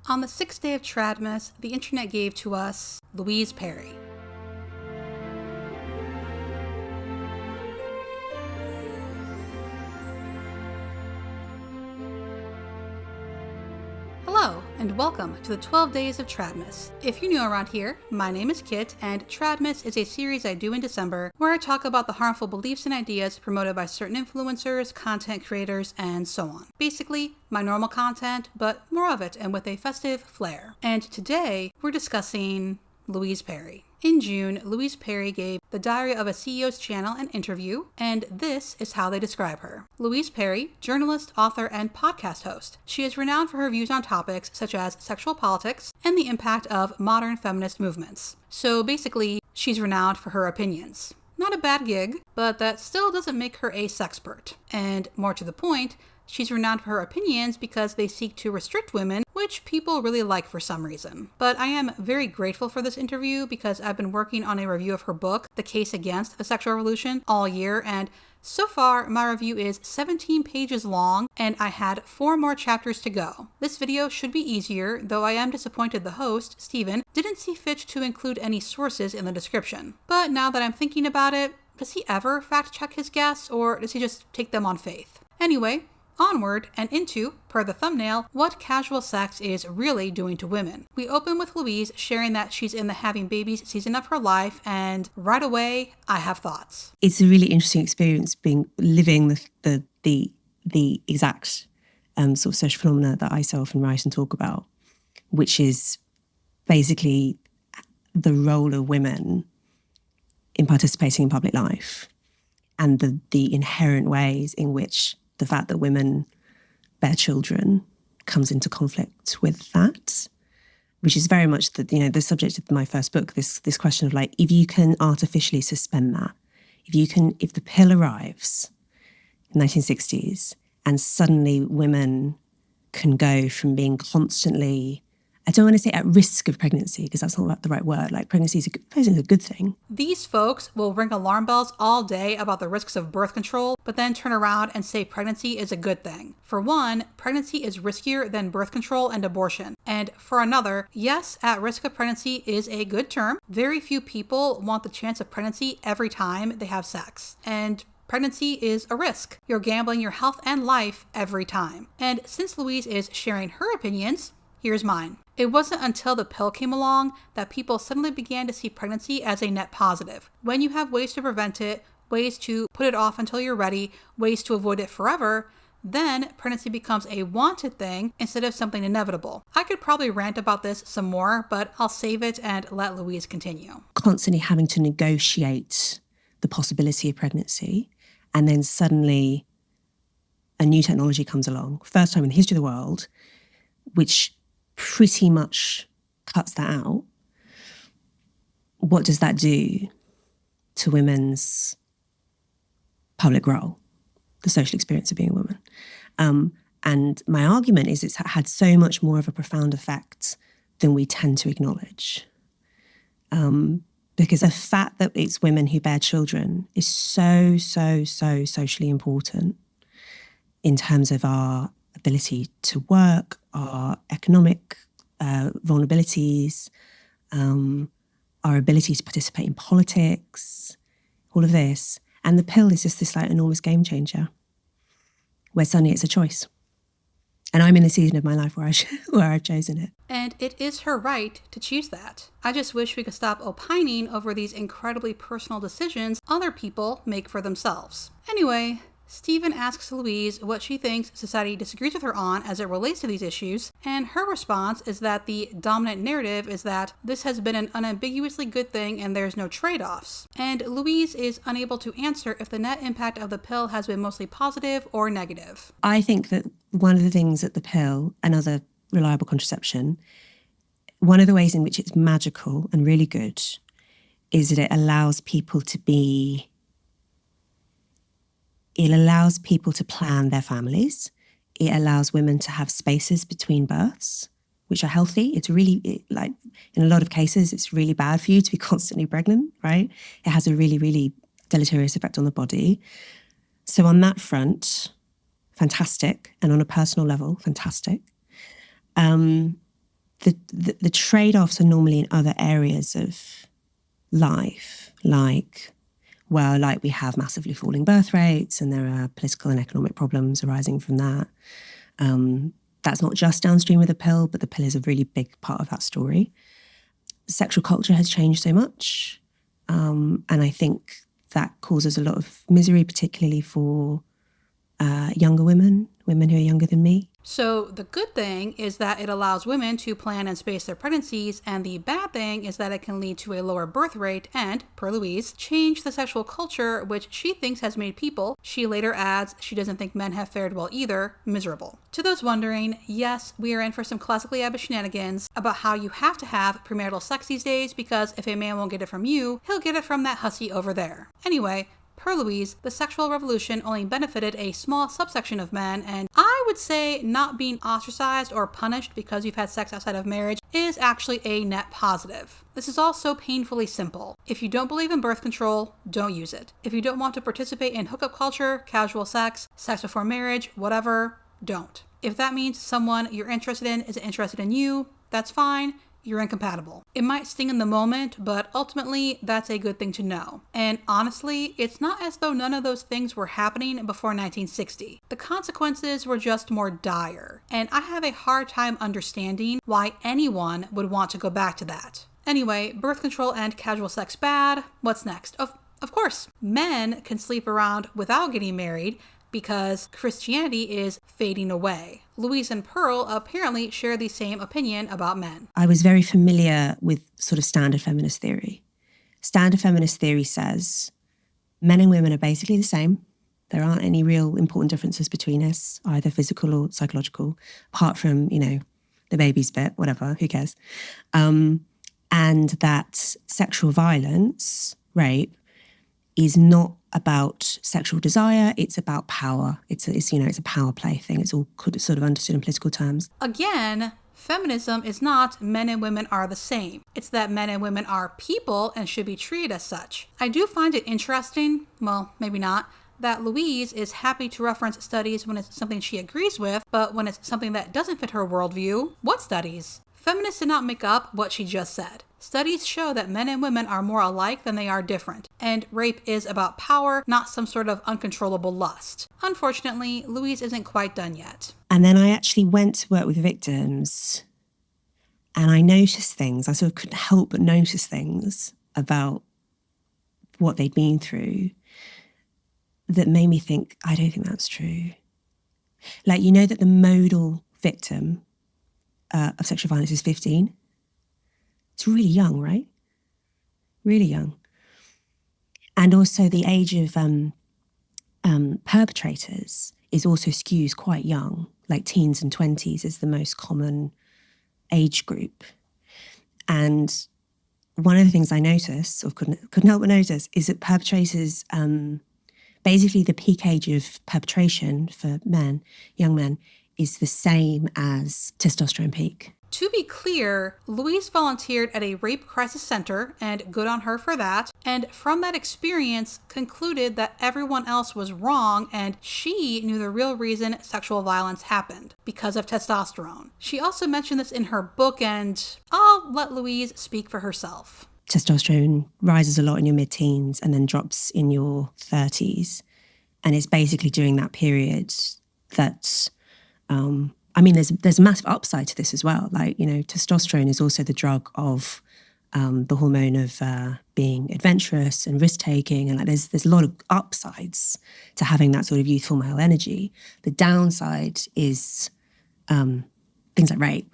On the 6th day of Tradmas, the internet gave to us Louise Perry. Hello, and welcome to the 12 Days of Tradmas. If you're new around here, my name is Kit, and Tradmas is a series I do in December where I talk about the harmful beliefs and ideas promoted by certain influencers, content creators, and so on. Basically, my normal content, but more of it and with a festive flair. And today, we're discussing Louise Perry. In June, Louise Perry gave the Diary of a CEO's Channel an interview, and this is how they describe her. Louise Perry, journalist, author, and podcast host. She is renowned for her views on topics such as sexual politics and the impact of modern feminist movements. So basically, she's renowned for her opinions. Not a bad gig, but that still doesn't make her a sexpert. And more to the point, she's renowned for her opinions because they seek to restrict women, which people really like for some reason. But I am very grateful for this interview because I've been working on a review of her book, The Case Against the Sexual Revolution, all year, and so far my review is 17 pages long, and I had 4 more chapters to go. This video should be easier, though I am disappointed the host, Steven, didn't see fit to include any sources in the description. But now that I'm thinking about it, does he ever fact check his guests, or does he just take them on faith? Anyway, onward and into, per the thumbnail, what casual sex is really doing to women. We open with Louise sharing that she's in the having babies season of her life, and right away, I have thoughts. It's a really interesting experience living the exact sort of social phenomena that I so often write and talk about, which is basically the role of women in participating in public life and the inherent ways in which the fact that women bear children comes into conflict with that, which is very much the subject of my first book, this question of like, if you can artificially suspend that, if the pill arrives in the 1960s and suddenly women can go from being constantly, I don't want to say at risk of pregnancy because that's not the right word. Like pregnancy is a good thing. These folks will ring alarm bells all day about the risks of birth control, but then turn around and say pregnancy is a good thing. For one, pregnancy is riskier than birth control and abortion. And for another, yes, at risk of pregnancy is a good term. Very few people want the chance of pregnancy every time they have sex. And pregnancy is a risk. You're gambling your health and life every time. And since Louise is sharing her opinions, here's mine. It wasn't until the pill came along that people suddenly began to see pregnancy as a net positive. When you have ways to prevent it, ways to put it off until you're ready, ways to avoid it forever, then pregnancy becomes a wanted thing instead of something inevitable. I could probably rant about this some more, but I'll save it and let Louise continue. Constantly having to negotiate the possibility of pregnancy, and then suddenly a new technology comes along, first time in the history of the world, which pretty much cuts that out. What does that do to women's public role, the social experience of being a woman? And my argument is it's had so much more of a profound effect than we tend to acknowledge. Because the fact that it's women who bear children is so socially important in terms of our ability to work, our economic vulnerabilities, our ability to participate in politics, all of this. And the pill is just this like enormous game changer where suddenly it's a choice. And I'm in a season of my life where I've chosen it. And it is her right to choose that. I just wish we could stop opining over these incredibly personal decisions other people make for themselves. Anyway, Steven asks Louise what she thinks society disagrees with her on as it relates to these issues, and her response is that the dominant narrative is that this has been an unambiguously good thing and there's no trade-offs. And Louise is unable to answer if the net impact of the pill has been mostly positive or negative. I think that one of the things that the pill and other reliable contraception, one of the ways in which it's magical and really good is that it allows people to plan their families. It allows women to have spaces between births, which are healthy. It's really, like, in a lot of cases, it's really bad for you to be constantly pregnant, right? It has a really, really deleterious effect on the body. So on that front, fantastic. And on a personal level, fantastic. the trade-offs are normally in other areas of life, like we have massively falling birth rates and there are political and economic problems arising from that. That's not just downstream of the pill, but the pill is a really big part of that story. Sexual culture has changed so much, and I think that causes a lot of misery, particularly for younger women who are younger than me. So the good thing is that it allows women to plan and space their pregnancies, and the bad thing is that it can lead to a lower birth rate and, per Louise, change the sexual culture, which she thinks has made people, she later adds she doesn't think men have fared well either, miserable. To those wondering, yes, we are in for some classically Abba shenanigans about how you have to have premarital sex these days because if a man won't get it from you, he'll get it from that hussy over there. Anyway, per Louise, the sexual revolution only benefited a small subsection of men, and I would say not being ostracized or punished because you've had sex outside of marriage is actually a net positive. This is all so painfully simple. If you don't believe in birth control, don't use it. If you don't want to participate in hookup culture, casual sex, sex before marriage, whatever, don't. If that means someone you're interested in isn't interested in you, that's fine. You're incompatible. It might sting in the moment, but ultimately, that's a good thing to know. And honestly, it's not as though none of those things were happening before 1960. The consequences were just more dire, and I have a hard time understanding why anyone would want to go back to that. Anyway, birth control and casual sex bad. What's next? Of course, men can sleep around without getting married, because Christianity is fading away. Louise and Pearl apparently share the same opinion about men. I was very familiar with sort of standard feminist theory. Standard feminist theory says men and women are basically the same. There aren't any real important differences between us, either physical or psychological, apart from, the baby's bit, whatever, who cares? And that sexual violence, rape, is not about sexual desire, it's about power. It's a power play thing. It's all sort of understood in political terms. Again, feminism is not men and women are the same. It's that men and women are people and should be treated as such. I do find it interesting, well, maybe not, that Louise is happy to reference studies when it's something she agrees with, but when it's something that doesn't fit her worldview, what studies? Feminists did not make up what she just said. Studies show that men and women are more alike than they are different, and rape is about power, not some sort of uncontrollable lust. Unfortunately, Louise isn't quite done yet. And then I actually went to work with victims, and I noticed things. I sort of couldn't help but notice things about what they'd been through that made me think, I don't think that's true. Like, that the modal victim of sexual violence is 15. It's really young, right? Really young. And also the age of perpetrators is also skews quite young, like teens and 20s is the most common age group. And one of the things I noticed, or couldn't help but notice, is that perpetrators, basically the peak age of perpetration for men, young men, is the same as testosterone peak. To be clear, Louise volunteered at a rape crisis center, and good on her for that, and from that experience concluded that everyone else was wrong and she knew the real reason sexual violence happened, because of testosterone. She also mentioned this in her book, and I'll let Louise speak for herself. Testosterone rises a lot in your mid-teens and then drops in your 30s. And it's basically during that period that there's a massive upside to this as well. Like, testosterone is also the drug of the hormone of being adventurous and risk-taking. And there's a lot of upsides to having that sort of youthful male energy. The downside is things like rape.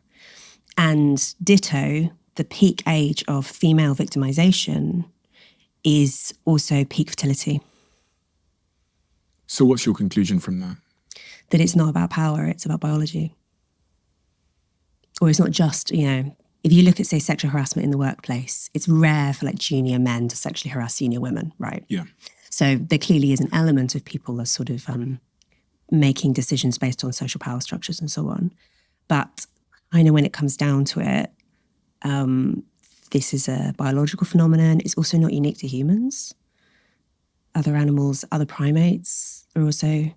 And ditto, the peak age of female victimization is also peak fertility. So what's your conclusion from that? That it's not about power, it's about biology. Or it's not just, if you look at, say, sexual harassment in the workplace, it's rare for junior men to sexually harass senior women, right? Yeah. So there clearly is an element of people as sort of making decisions based on social power structures and so on. But I know when it comes down to it, this is a biological phenomenon. It's also not unique to humans. Other animals, other primates are also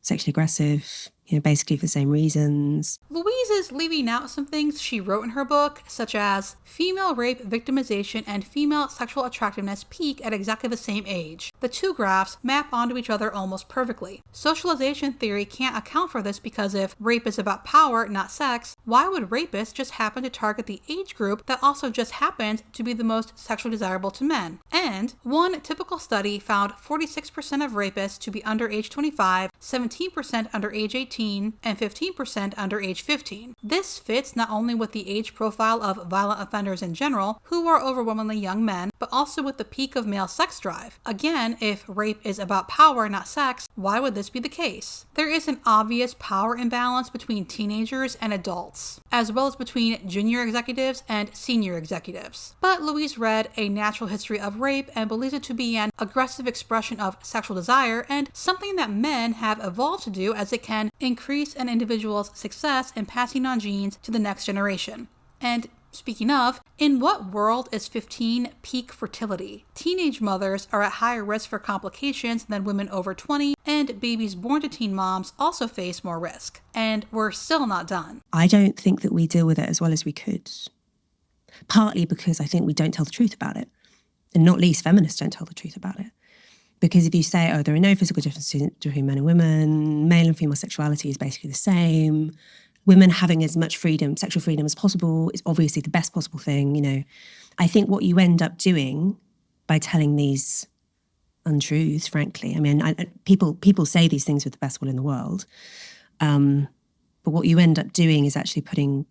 sexually aggressive, basically for the same reasons. Louise is leaving out some things she wrote in her book, such as female rape victimization and female sexual attractiveness peak at exactly the same age. The two graphs map onto each other almost perfectly. Socialization theory can't account for this because if rape is about power, not sex, why would rapists just happen to target the age group that also just happens to be the most sexually desirable to men? And one typical study found 46% of rapists to be under age 25, 17% under age 18, and 15% under age 15. This fits not only with the age profile of violent offenders in general, who are overwhelmingly young men, but also with the peak of male sex drive. Again, if rape is about power, not sex, why would this be the case? There is an obvious power imbalance between teenagers and adults, as well as between junior executives and senior executives. But Louise read A Natural History of Rape and believes it to be an aggressive expression of sexual desire and something that men have evolved to do as it can increase an individual's success in passing on genes to the next generation. And speaking of, in what world is 15 peak fertility? Teenage mothers are at higher risk for complications than women over 20, and babies born to teen moms also face more risk. And we're still not done. I don't think that we deal with it as well as we could. Partly because I think we don't tell the truth about it. And not least feminists don't tell the truth about it. Because if you say, there are no physical differences between men and women, male and female sexuality is basically the same, women having as much freedom, sexual freedom as possible is obviously the best possible thing, I think what you end up doing by telling these untruths, frankly, people say these things with the best will in the world, but what you end up doing is actually putting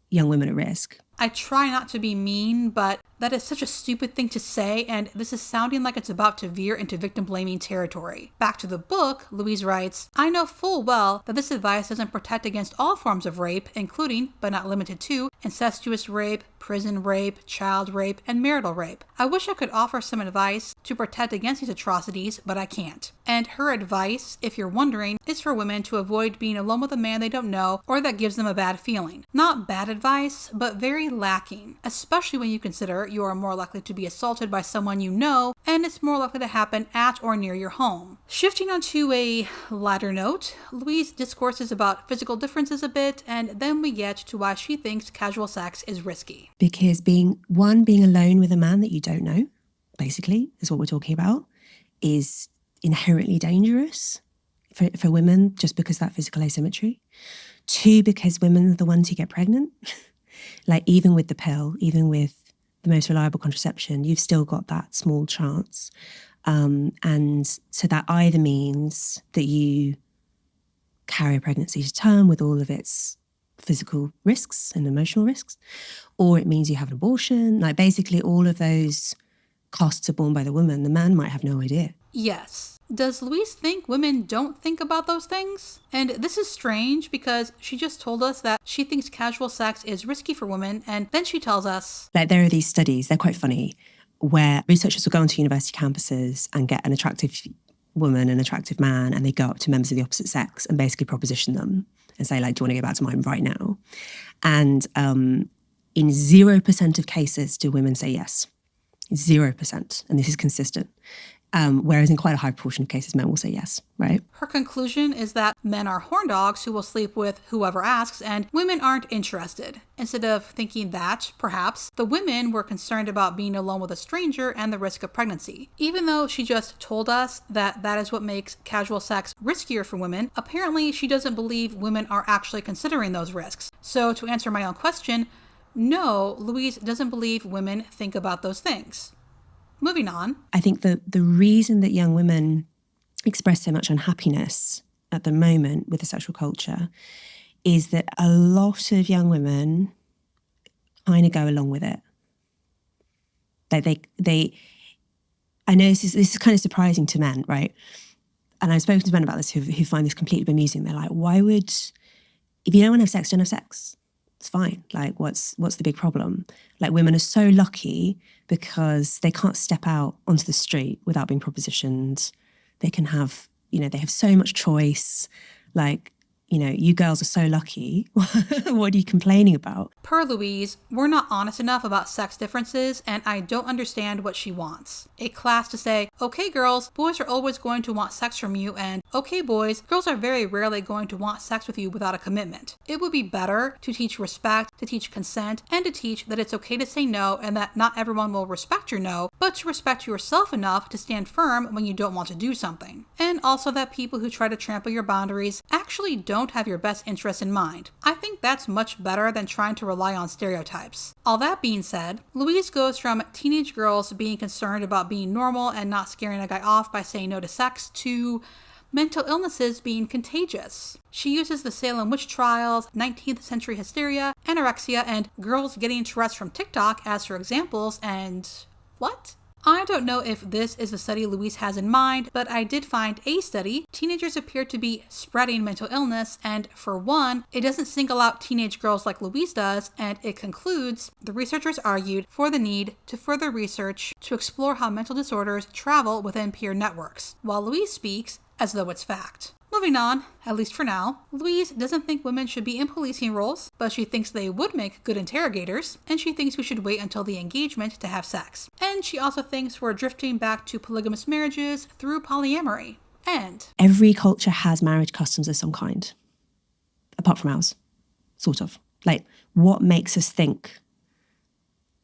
young women at risk. I try not to be mean, but that is such a stupid thing to say, and this is sounding like it's about to veer into victim-blaming territory. Back to the book, Louise writes, I know full well that this advice doesn't protect against all forms of rape, including, but not limited to, incestuous rape, prison rape, child rape, and marital rape. I wish I could offer some advice to protect against these atrocities, but I can't. And her advice, if you're wondering, is for women to avoid being alone with a man they don't know or that gives them a bad feeling. Not bad advice, but very lacking, especially when you consider you are more likely to be assaulted by someone you know, and it's more likely to happen at or near your home. Shifting onto a lighter note, Louise discourses about physical differences a bit, and then we get to why she thinks casual sex is risky. Because being alone with a man that you don't know, basically, is what we're talking about, is inherently dangerous for women just because of that physical asymmetry. 2, because women are the ones who get pregnant. Like even with the pill, even with the most reliable contraception, you've still got that small chance. And so that either means that you carry a pregnancy to term with all of its physical risks and emotional risks, or it means you have an abortion. Like basically all of those costs are borne by the woman. The man might have no idea. Yes. Does Louise think women don't think about those things? And this is strange because she just told us that she thinks casual sex is risky for women, and then she tells us, like there are these studies, they're quite funny, where researchers will go onto university campuses and get an attractive woman, an attractive man, and they go up to members of the opposite sex and basically proposition them and say, like, do you want to go back to mine right now? And in 0% of cases do women say yes. 0%. And this is consistent. Whereas in quite a high proportion of cases, men will say yes, right? Her conclusion is that men are horn dogs who will sleep with whoever asks, and women aren't interested. Instead of thinking that, perhaps, the women were concerned about being alone with a stranger and the risk of pregnancy. Even though she just told us that that is what makes casual sex riskier for women, apparently she doesn't believe women are actually considering those risks. So to answer my own question, no, Louise doesn't believe women think about those things. Moving on. I think the reason that young women express so much unhappiness at the moment with the sexual culture is that a lot of young women kind of go along with it. I know this is kind of surprising to men, right? And I've spoken to men about this who find this completely bemusing. They're like, if you don't want to have sex, don't have sex. It's fine. Like, what's the big problem? Like, women are so lucky because they can't step out onto the street without being propositioned. They can have, they have so much choice. Like, you girls are so lucky. What are you complaining about? Per Louise, we're not honest enough about sex differences, and I don't understand what she wants. A class to say, okay girls, boys are always going to want sex from you, and okay boys, girls are very rarely going to want sex with you without a commitment. It would be better to teach respect, to teach consent, and to teach that it's okay to say no and that not everyone will respect your no, but to respect yourself enough to stand firm when you don't want to do something. And also that people who try to trample your boundaries actually don't have your best interests in mind. I think that's much better than trying to rely on stereotypes. All that being said, Louise goes from teenage girls being concerned about being normal and not scaring a guy off by saying no to sex to mental illnesses being contagious. She uses the Salem witch trials, 19th century hysteria, anorexia, and girls getting Tourette's from TikTok as her examples, and what? I don't know if this is the study Louise has in mind, but I did find a study. Teenagers appear to be spreading mental illness, and for one, it doesn't single out teenage girls like Louise does, and it concludes, the researchers argued for the need to further research to explore how mental disorders travel within peer networks, while Louise speaks as though it's fact. Moving on, at least for now, Louise doesn't think women should be in policing roles, but she thinks they would make good interrogators, and she thinks we should wait until the engagement to have sex. And she also thinks we're drifting back to polygamous marriages through polyamory. And every culture has marriage customs of some kind, apart from ours, sort of. Like, what makes us think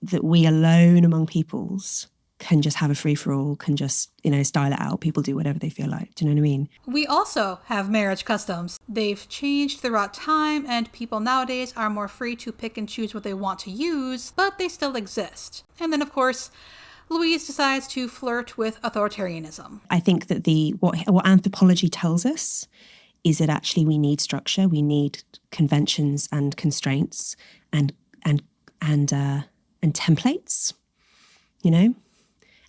that we alone among peoples can just have a free-for-all, can just, style it out. People do whatever they feel like. Do you know what I mean? We also have marriage customs. They've changed throughout time, and people nowadays are more free to pick and choose what they want to use, but they still exist. And then, of course, Louise decides to flirt with authoritarianism. I think that what anthropology tells us is that actually we need structure, we need conventions and constraints and templates,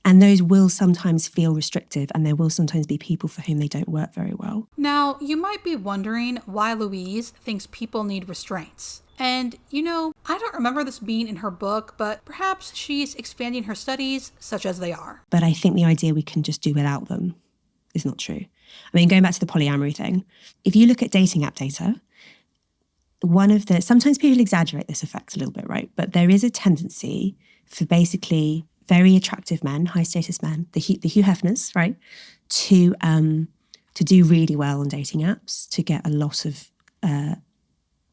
And those will sometimes feel restrictive, and there will sometimes be people for whom they don't work very well. Now, you might be wondering why Louise thinks people need restraints. And, I don't remember this being in her book, but perhaps she's expanding her studies such as they are. But I think the idea we can just do without them is not true. I mean, going back to the polyamory thing, if you look at dating app data, sometimes people exaggerate this effect a little bit, right? But there is a tendency for basically very attractive men, high status men, the Hugh Hefners, right, to do really well on dating apps, to get a lot of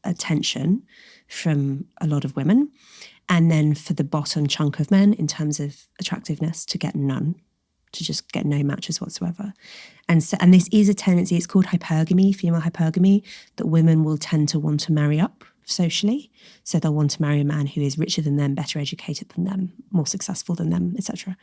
attention from a lot of women, and then for the bottom chunk of men in terms of attractiveness to get none, to just get no matches whatsoever. And this is a tendency, it's called hypergamy, female hypergamy, that women will tend to want to marry up socially. So they'll want to marry a man who is richer than them, better educated than them, more successful than them, etc.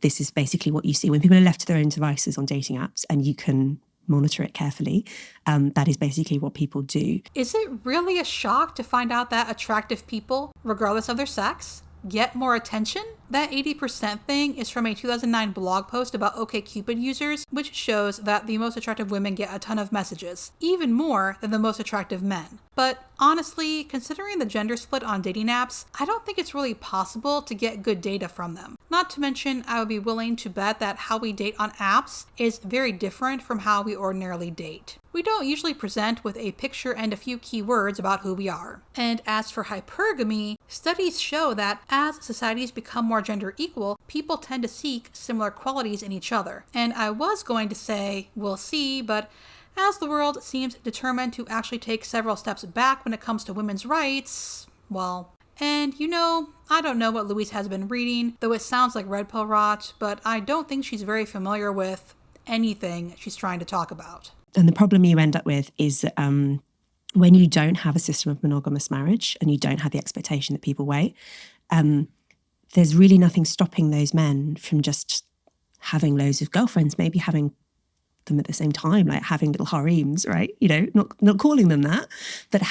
This is basically what you see when people are left to their own devices on dating apps, and you can monitor it carefully. That is basically what people do. Is it really a shock to find out that attractive people, regardless of their sex, get more attention? That 80% thing is from a 2009 blog post about OkCupid users, which shows that the most attractive women get a ton of messages, even more than the most attractive men. But honestly, considering the gender split on dating apps, I don't think it's really possible to get good data from them. Not to mention, I would be willing to bet that how we date on apps is very different from how we ordinarily date. We don't usually present with a picture and a few keywords about who we are. And as for hypergamy, studies show that as societies become more gender equal, people tend to seek similar qualities in each other. And I was going to say, we'll see, but as the world seems determined to actually take several steps back when it comes to women's rights, well. And I don't know what Louise has been reading, though it sounds like red pill rot, but I don't think she's very familiar with anything she's trying to talk about. And the problem you end up with is that when you don't have a system of monogamous marriage and you don't have the expectation that people wait, there's really nothing stopping those men from just having loads of girlfriends, maybe having them at the same time, like having little harems, right? Not calling them that, but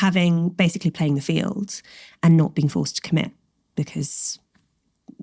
basically playing the field and not being forced to commit because,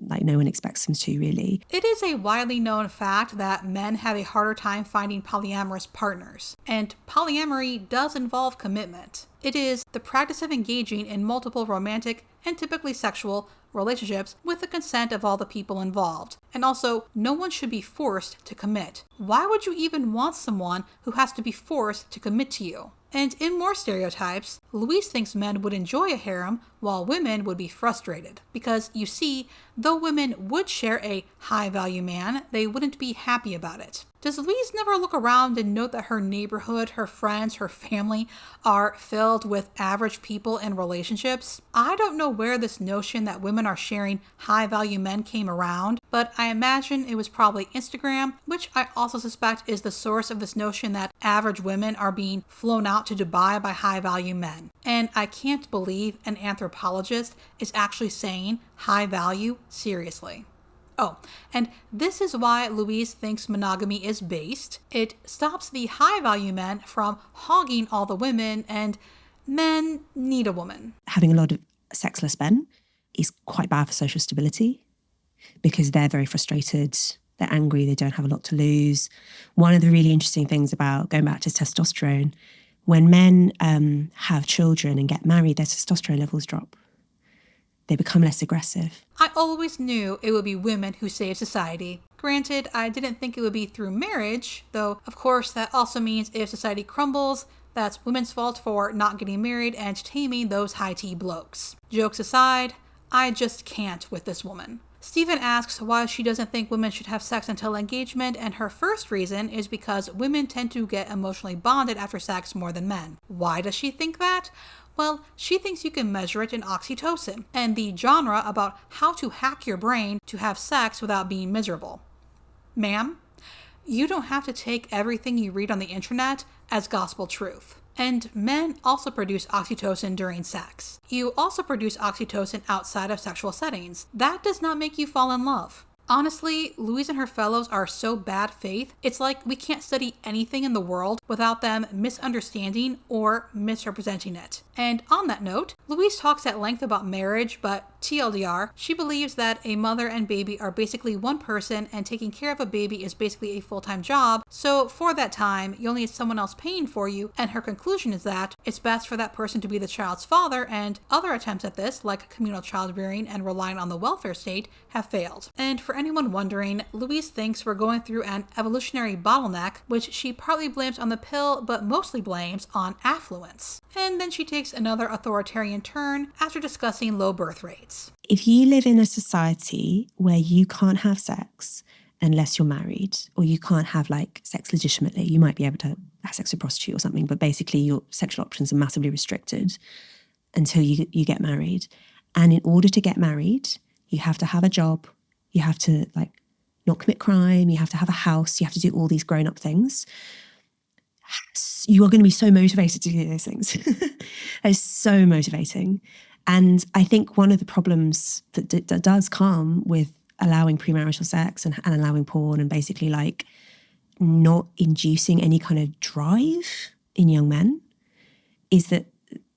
like no one expects them to really. It is a widely known fact that men have a harder time finding polyamorous partners, and polyamory does involve commitment. It is the practice of engaging in multiple romantic and typically sexual relationships with the consent of all the people involved. And also, no one should be forced to commit. Why would you even want someone who has to be forced to commit to you? And in more stereotypes, Louise thinks men would enjoy a harem while women would be frustrated. Because, you see, though women would share a high-value man, they wouldn't be happy about it. Does Louise never look around and note that her neighborhood, her friends, her family are filled with average people in relationships? I don't know where this notion that women are sharing high-value men came around, but I imagine it was probably Instagram, which I also suspect is the source of this notion that average women are being flown out to Dubai by high-value men. And I can't believe an anthropologist is actually saying high value seriously. Oh, and this is why Louise thinks monogamy is based. It stops the high-value men from hogging all the women, and men need a woman. Having a lot of sexless men is quite bad for social stability because they're very frustrated, they're angry, they don't have a lot to lose. One of the really interesting things about going back to testosterone, when men have children and get married, their testosterone levels drop. They become less aggressive. I always knew it would be women who save society. Granted, I didn't think it would be through marriage, though of course that also means if society crumbles, that's women's fault for not getting married and taming those high-tea blokes. Jokes aside, I just can't with this woman. Stephen asks why she doesn't think women should have sex until engagement, and her first reason is because women tend to get emotionally bonded after sex more than men. Why does she think that? Well, she thinks you can measure it in oxytocin, and the genre about how to hack your brain to have sex without being miserable. Ma'am, you don't have to take everything you read on the internet as gospel truth. And men also produce oxytocin during sex. You also produce oxytocin outside of sexual settings. That does not make you fall in love. Honestly, Louise and her fellows are so bad faith, it's like we can't study anything in the world without them misunderstanding or misrepresenting it. And on that note, Louise talks at length about marriage, but TLDR, she believes that a mother and baby are basically one person and taking care of a baby is basically a full-time job, so for that time, you'll need someone else paying for you, and her conclusion is that it's best for that person to be the child's father, and other attempts at this, like communal child-rearing and relying on the welfare state, have failed. And for anyone wondering, Louise thinks we're going through an evolutionary bottleneck, which she partly blames on the pill, but mostly blames on affluence. And then she takes another authoritarian turn after discussing low birth rates. If you live in a society where you can't have sex unless you're married, or you can't have like sex legitimately, you might be able to have sex with a prostitute or something, but basically your sexual options are massively restricted until you get married. And in order to get married, you have to have a job, you have to like not commit crime, you have to have a house, you have to do all these grown-up things. You are going to be so motivated to do those things. It's so motivating. And I think one of the problems that does come with allowing premarital sex and allowing porn and basically like not inducing any kind of drive in young men is that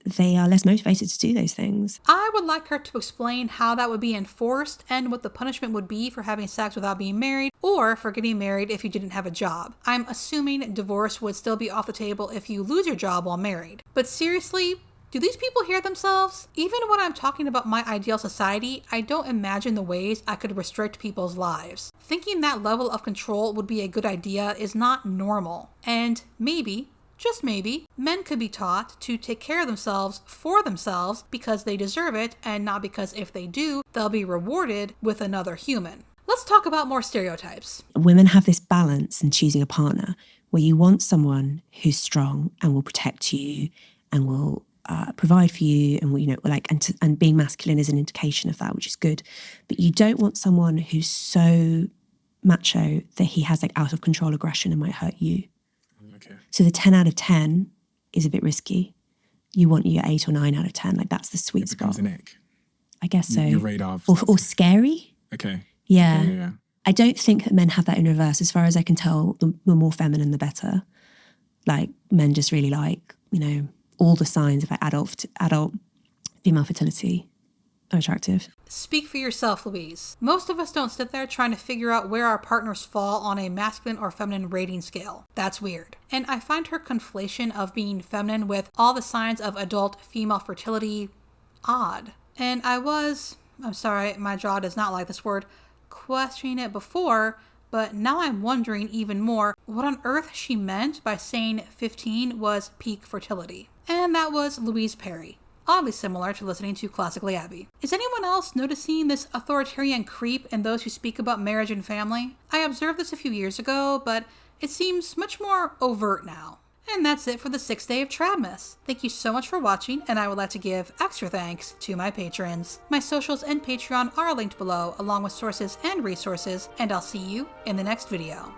they are less motivated to do those things. I would like her to explain how that would be enforced and what the punishment would be for having sex without being married or for getting married if you didn't have a job. I'm assuming divorce would still be off the table if you lose your job while married. But seriously, do these people hear themselves? Even when I'm talking about my ideal society, I don't imagine the ways I could restrict people's lives. Thinking that level of control would be a good idea is not normal. And maybe, just maybe, men could be taught to take care of themselves for themselves because they deserve it and not because if they do, they'll be rewarded with another human. Let's talk about more stereotypes. Women have this balance in choosing a partner where you want someone who's strong and will protect you and will provide for you, and and being masculine is an indication of that, which is good. But you don't want someone who's so macho that he has like out of control aggression and might hurt you. Okay. So the 10 out of 10 is a bit risky. You want your 8 or 9 out of 10. Like that's the sweet spot. An ick. I guess so. Your radar. Or scary. Okay. Yeah. Yeah. I don't think that men have that in reverse. As far as I can tell, the more feminine, the better. Like men just really like, all the signs of like adult female fertility are attractive. Speak for yourself, Louise. Most of us don't sit there trying to figure out where our partners fall on a masculine or feminine rating scale. That's weird. And I find her conflation of being feminine with all the signs of adult female fertility odd. And I'm sorry, my jaw does not like this word, questioning it before, but now I'm wondering even more what on earth she meant by saying 15 was peak fertility. And that was Louise Perry. Oddly similar to listening to Classically Abby. Is anyone else noticing this authoritarian creep in those who speak about marriage and family? I observed this a few years ago, but it seems much more overt now. And that's it for the 6th day of Tradmas. Thank you so much for watching, and I would like to give extra thanks to my patrons. My socials and Patreon are linked below, along with sources and resources, and I'll see you in the next video.